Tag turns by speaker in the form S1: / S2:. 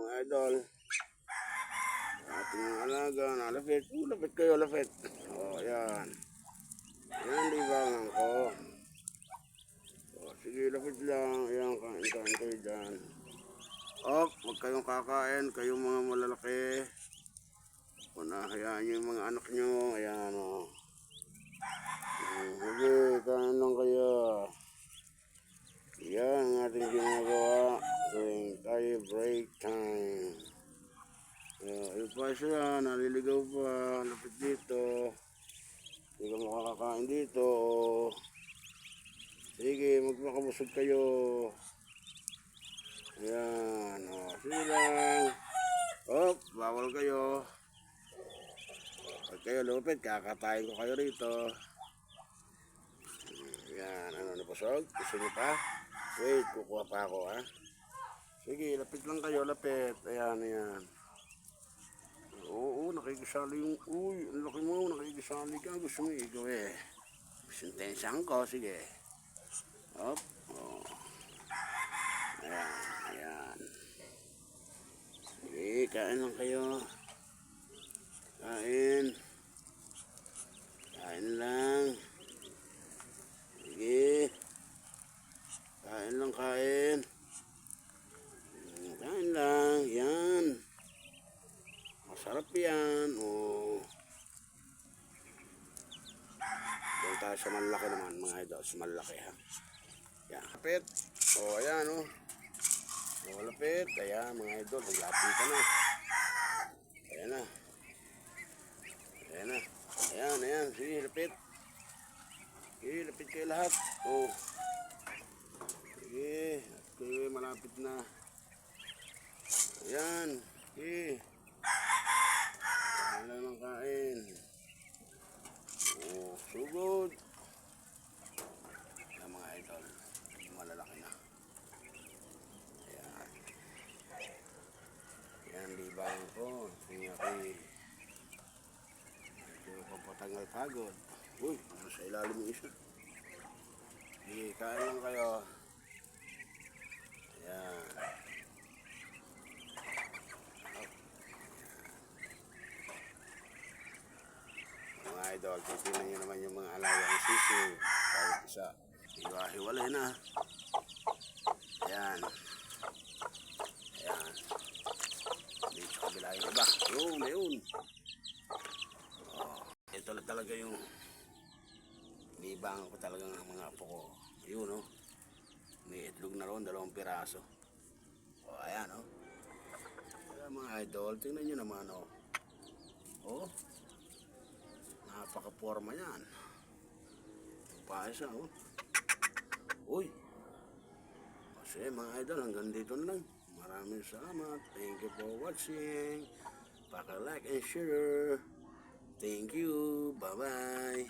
S1: mga idol. Ating mga alaga, nalapit. Lapit kayo, lapit. Ayan. Ayan, libangan ko. Sige, lapit lang. Ayan, kain kayo dyan. Huwag kayong kakain. Kayong mga malalaki. Hayaan nyo yung mga anak nyo. Ayan, sige, kain lang kayo. Yan ang ating ginagawa tuwing tayo break time. Ayun pa siya, naliligaw pa, lapit dito. Hindi ka makakakain dito. Sige, magmakabusog kayo. Ayan, sige lang. Bawal kayo. Pag kayo lupit, kakatayin ko kayo rito. Ayan, nabusog? Gusto nyo pa? Wait, kukuha pa ako, ha? Sige, lapit lang kayo, lapit. Ayan. Oo, nakikisali yung... Uy, ang laki mo, nakikisali ka. Gusto mo ikaw eh. Sintensyahan ko, sige. Ayan. Sige, kain lang kayo. Kain lang. Sige. Kain lang. Kain lang, yan. Masarap yan. Doon tayo sa malaki naman, mga idol. Sa malaki, ha. Yan, lapit. Ayan, lapit. Ayan, mga idol. Lapitan na. Ayan. Sige, lapit. Sige, lapit kayo lahat. Sige, malapit na. Ayan, sige. Kain lang ng kain. Sugod. Ayan, mga idol. Malalaki na. Ayan, libang ko. Tingnan ko papatangal pagod. Uy, nasa ilalim yung isa. Sige, kain lang kayo. Ayan. Mga idol, titignan nyo naman yung mga alagang sisiw. Kahit isa, hiwalay na. Ayan. Dito sa kabila yung iba. Yun. Ito na talaga yung libangan ko talaga ng mga apo ko. Yun, may itlog na ron, 2 piraso. Ayan, Ayan, mga idol, tingnan nyo naman, napaka-forma yan. Paisa, Uy. Kasi mga idol, hanggang dito na lang. Maraming salamat. Thank you for watching. Paka-like and share. Thank you. Bye-bye.